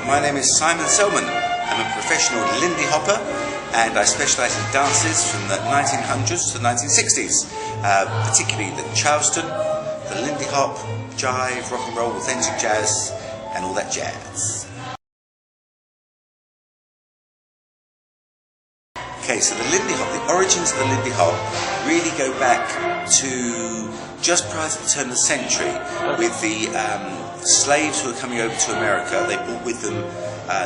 My name is Simon Selmon. I'm a professional Lindy Hopper, and I specialise in dances from the 1900s to the 1960s, particularly the Charleston, the Lindy Hop, jive, rock and roll, authentic jazz, and all that jazz. Okay, so the Lindy Hop, the origins of the Lindy Hop really go back to just prior to the turn of the century, with the slaves who were coming over to America. They brought with them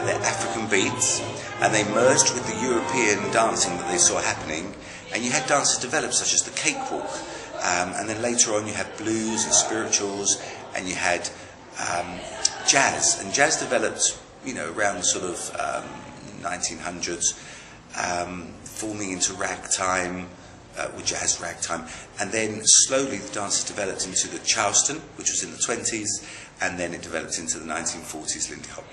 their African beats, and they merged with the European dancing that they saw happening, and you had dances develop such as the cakewalk, and then later on you had blues and spirituals, and you had jazz, and jazz developed, you know, around the sort of 1900s, forming into ragtime, with jazz ragtime, and then slowly the dances developed into the Charleston, which was in the 20s, and then it developed into the 1940s Lindy Hop.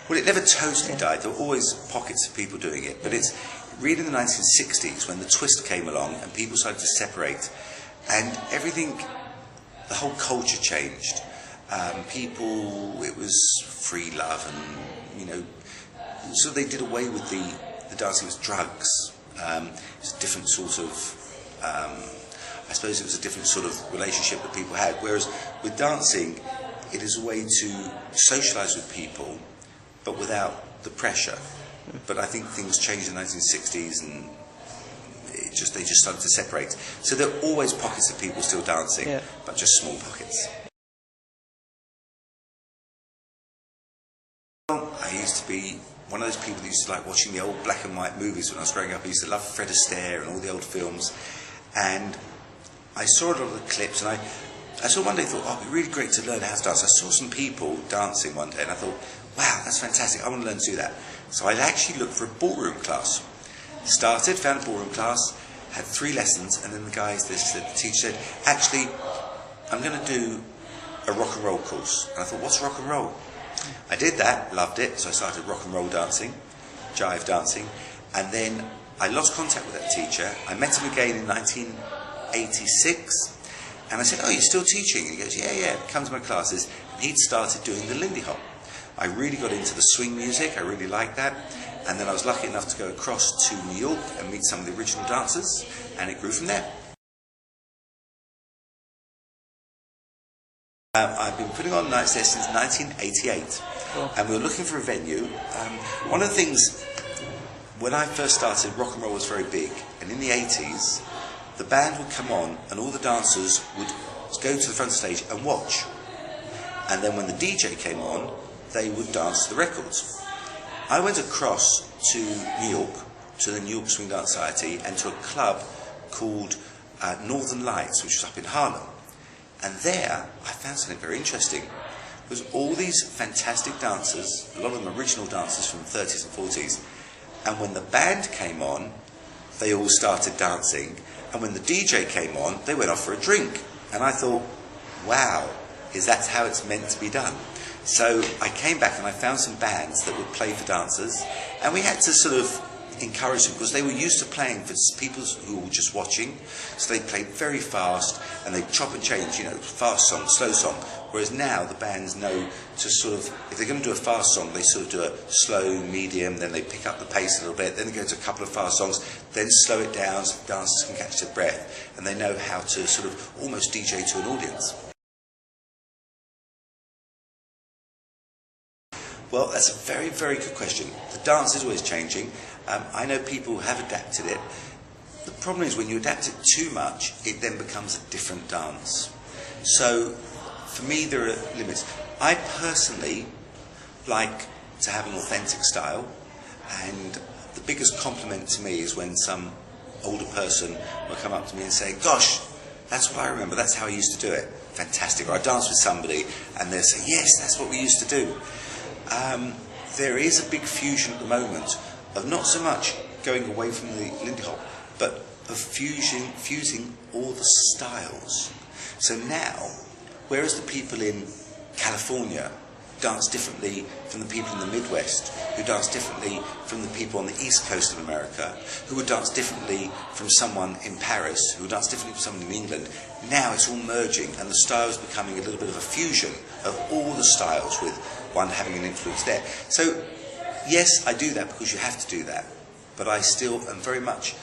Well, it never totally died. There were always pockets of people doing it, but it's really in the 1960s when the twist came along and people started to separate, and everything, the whole culture changed. It was free love, and, you know, so they did away with the dancing with drugs. It was a different sort of, I suppose it was a different sort of relationship that people had. Whereas with dancing, it is a way to socialise with people, but without the pressure. But I think things changed in the 1960s, and they just started to separate. So there are always pockets of people still dancing, but just small pockets. I used to be one of those people that used to like watching the old black and white movies when I was growing up. I used to love Fred Astaire and all the old films, and I saw a lot of the clips, and I saw one day, thought, oh, it'd be really great to learn how to dance. I saw some people dancing one day, and I thought, wow, that's fantastic, I want to learn to do that. So I actually looked for a ballroom class. Found a ballroom class, had 3 lessons, and then the teacher said, actually, I'm going to do a rock and roll course. And I thought, what's rock and roll? I did that, loved it, so I started rock and roll dancing, jive dancing, and then I lost contact with that teacher. I met him again in 1986, and I said, oh, you're still teaching? And he goes, yeah, come to my classes. And he'd started doing the Lindy Hop. I really got into the swing music, I really liked that, and then I was lucky enough to go across to New York and meet some of the original dancers, and it grew from there. I've been putting on nights there since 1988, and we were looking for a venue. One of the things, when I first started, rock and roll was very big, and in the 80s, the band would come on, and all the dancers would go to the front stage and watch. And then when the DJ came on, they would dance to the records. I went across to New York, to the New York Swing Dance Society, and to a club called Northern Lights, which was up in Harlem. And there, I found something very interesting. There was all these fantastic dancers, a lot of them original dancers from the 30s and 40s, and when the band came on, they all started dancing, and when the DJ came on, they went off for a drink. And I thought, wow, is that how it's meant to be done? So I came back and I found some bands that would play for dancers, and we had to sort of encourage them, because they were used to playing for people who were just watching, so they played very fast, and they chop and change, you know, fast song, slow song, whereas now the bands know to sort of, if they're going to do a fast song, they sort of do a slow, medium, then they pick up the pace a little bit, then they go to a couple of fast songs, then slow it down so dancers can catch their breath, and they know how to sort of almost DJ to an audience. Well, that's a very, very good question. The dance is always changing. I know people who have adapted it. The problem is when you adapt it too much, it then becomes a different dance. So, for me, there are limits. I personally like to have an authentic style, and the biggest compliment to me is when some older person will come up to me and say, gosh, that's what I remember, that's how I used to do it. Fantastic. Or I dance with somebody and they'll say, yes, that's what we used to do. There is a big fusion at the moment of not so much going away from the Lindy Hop, but of fusing all the styles. So now, whereas the people in California dance differently from the people in the Midwest, who dance differently from the people on the East Coast of America, who would dance differently from someone in Paris, who would dance differently from someone in England. Now it's all merging, and the style is becoming a little bit of a fusion of all the styles, with one having an influence there. So, yes, I do that because you have to do that, but I still am very much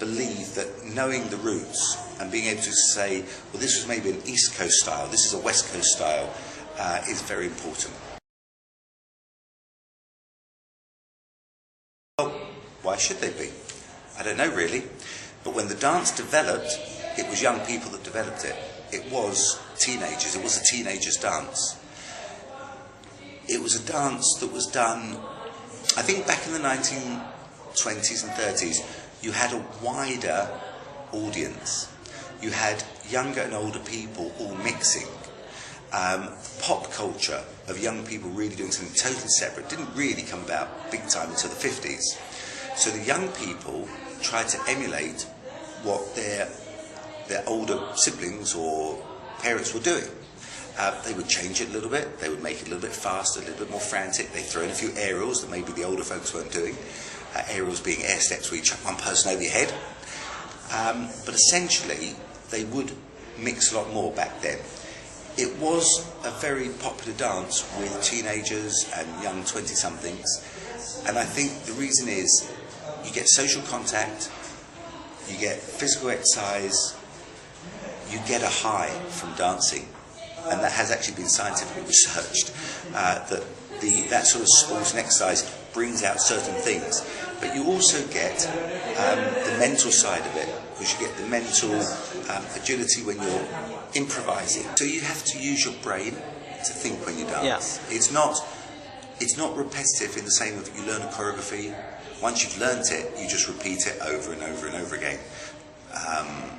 believe that knowing the roots and being able to say, well, this was maybe an East Coast style, this is a West Coast style, is very important. Well, why should they be? I don't know really, but when the dance developed, it was young people that developed it. It was teenagers, it was a teenager's dance. It was a dance that was done, I think back in the 1920s and 30s, you had a wider audience. You had younger and older people all mixing. Pop culture of young people really doing something totally separate didn't really come about big time until the 50s. So the young people tried to emulate what their older siblings or parents were doing. They would change it a little bit, they would make it a little bit faster, a little bit more frantic, they'd throw in a few aerials that maybe the older folks weren't doing. Aerials being air steps where you chuck one person over your head. But essentially, they would mix a lot more back then. It was a very popular dance with teenagers and young 20-somethings. And I think the reason is you get social contact, you get physical exercise, you get a high from dancing. And that has actually been scientifically researched, that sort of sport and exercise brings out certain things. But you also get the mental side of it, because you get the mental agility when you're improvising. So you have to use your brain to think when you dance. Yeah. It's not repetitive in the same way that you learn a choreography. Once you've learnt it, you just repeat it over and over and over again.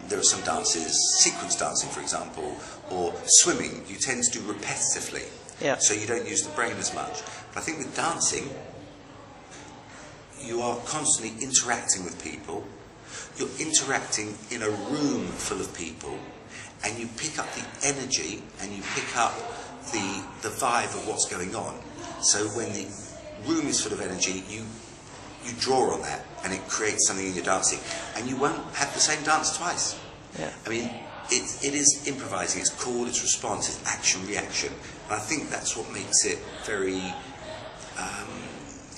There are some dances, sequence dancing for example, or swimming, you tend to do repetitively. Yeah. So you don't use the brain as much. But I think with dancing, you are constantly interacting with people. You're interacting in a room full of people, and you pick up the energy and you pick up the vibe of what's going on. So when the room is full of energy, you draw on that, and it creates something in your dancing, and you won't have the same dance twice. Yeah. I mean, it is improvising, it's call, it's response, it's action, reaction, and I think that's what makes it very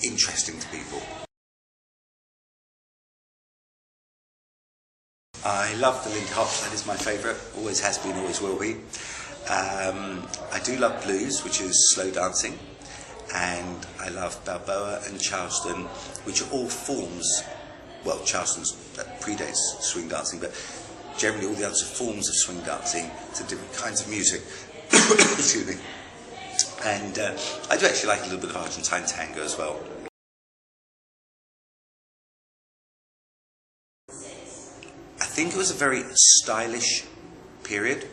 interesting to people. I love the Lindy Hop, that is my favourite, always has been, always will be. I do love blues, which is slow dancing, and I love Balboa and Charleston, which are all forms, well, Charleston's predates swing dancing, but generally all the others are forms of swing dancing to different kinds of music. Excuse me. And I do actually like a little bit of Argentine tango as well. I think it was a very stylish period.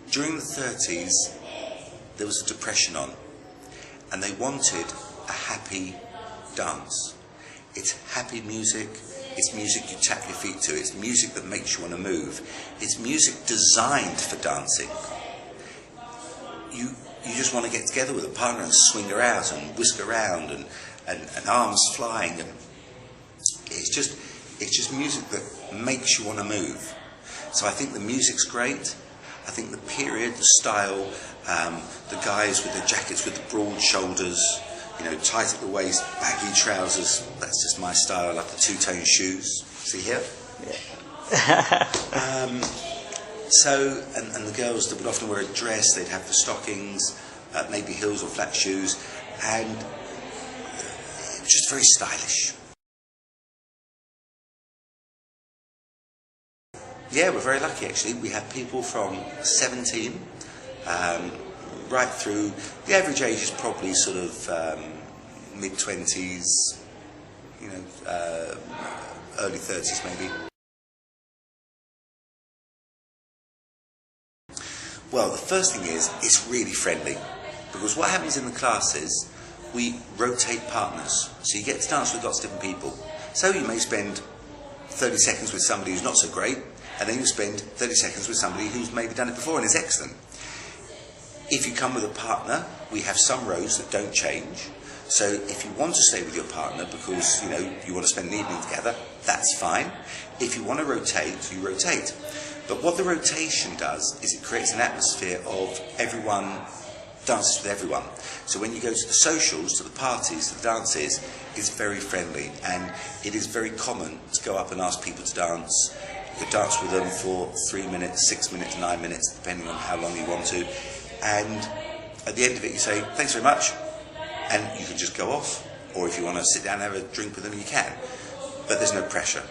During the 30s, there was a depression on, and they wanted a happy dance. It's happy music, it's music you tap your feet to, it's music that makes you want to move. It's music designed for dancing. You just want to get together with a partner and swing around and whisk around and arms flying, and it's just music that makes you want to move. So I think the music's great. I think the period, the style, the guys with their jackets with the broad shoulders, you know, tight at the waist, baggy trousers, that's just my style. I love the two-tone shoes. See here? Yeah. And the girls that would often wear a dress, they'd have the stockings, maybe heels or flat shoes, and just very stylish. Yeah, we're very lucky actually. We have people from 17 right through. The average age is probably sort of mid-20s, you know, early 30s maybe. Well, the first thing is, it's really friendly, because what happens in the classes, we rotate partners, so you get to dance with lots of different people. So you may spend 30 seconds with somebody who's not so great, and then you spend 30 seconds with somebody who's maybe done it before and is excellent. If you come with a partner, we have some rows that don't change. So if you want to stay with your partner because you want to spend an evening together, that's fine. If you want to rotate, you rotate. But what the rotation does is it creates an atmosphere of everyone dances with everyone. So when you go to the socials, to the parties, to the dances, it's very friendly, and it is very common to go up and ask people to dance. You could dance with them for 3 minutes, 6 minutes, 9 minutes, depending on how long you want to. And at the end of it, you say, thanks very much. And you can just go off. Or if you want to sit down and have a drink with them, you can. But there's no pressure.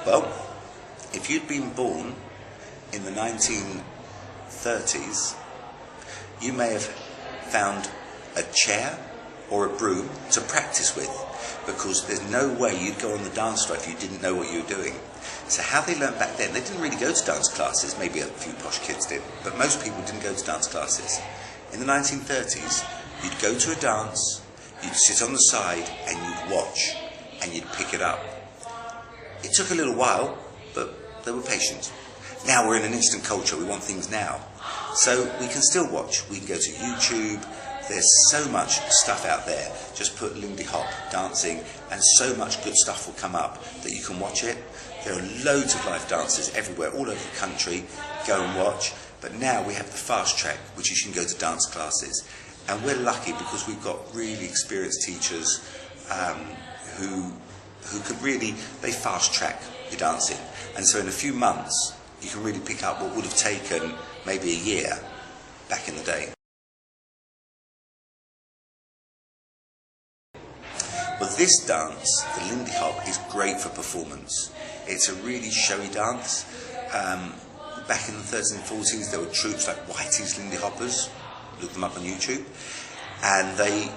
Well, if you'd been born in the 1930s, you may have found a chair or a broom to practice with, because there's no way you'd go on the dance floor if you didn't know what you were doing. So how they learned back then, they didn't really go to dance classes, maybe a few posh kids did, but most people didn't go to dance classes. In the 1930s, you'd go to a dance, you'd sit on the side and you'd watch and you'd pick it up. It took a little while, but they were patient. Now we're in an instant culture, we want things now. So we can still watch, we can go to YouTube, there's so much stuff out there. Just put Lindy Hop dancing and so much good stuff will come up that you can watch it. There are loads of live dancers everywhere, all over the country, go and watch. But now we have the fast track, which is you can go to dance classes. And we're lucky because we've got really experienced teachers who could really, they fast track your dancing. And so in a few months, you can really pick up what would have taken maybe a year back in the day. Well, this dance, the Lindy Hop, is great for performance. It's a really showy dance. Back in the 30s and 40s, there were troupes like Whitey's Lindy Hoppers, look them up on YouTube, and they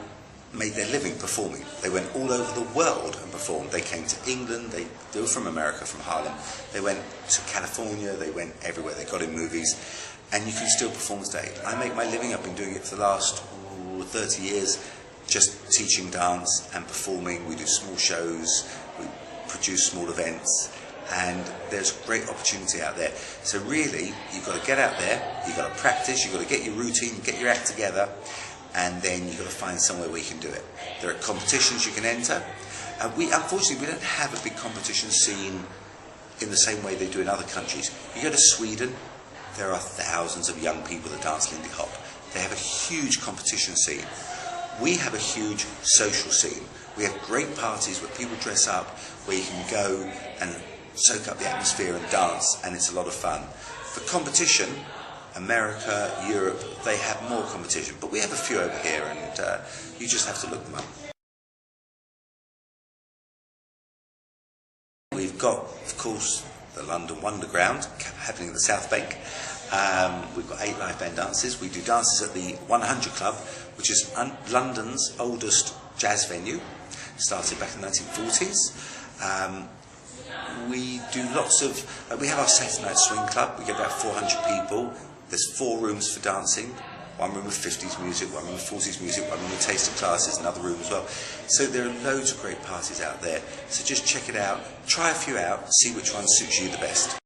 made their living performing. They went all over the world and performed. They came to England, they were from America, from Harlem. They went to California, they went everywhere. They got in movies, and you can still perform today. I make my living, I've been doing it for the last 30 years, just teaching dance and performing. We do small shows, we produce small events, and there's great opportunity out there. So really, you've got to get out there, you've got to practice, you've got to get your routine, get your act together, and then you've got to find somewhere where you can do it. There are competitions you can enter, and unfortunately we don't have a big competition scene in the same way they do in other countries. You go to Sweden, there are thousands of young people that dance Lindy Hop. They have a huge competition scene. We have a huge social scene. We have great parties where people dress up, where you can go and soak up the atmosphere and dance, and it's a lot of fun. For competition, America, Europe, they have more competition, but we have a few over here, and you just have to look them up. We've got, of course, the London Wonderground happening in the South Bank. We've got 8 live band dances. We do dances at the 100 Club, which is London's oldest jazz venue. Started back in the 1940s. We do lots of, we have our Saturday Night Swing Club. We get about 400 people. There's 4 rooms for dancing. One room with 50s music, one room with 40s music, one room with taster classes, another room as well. So there are loads of great parties out there. So just check it out, try a few out, see which one suits you the best.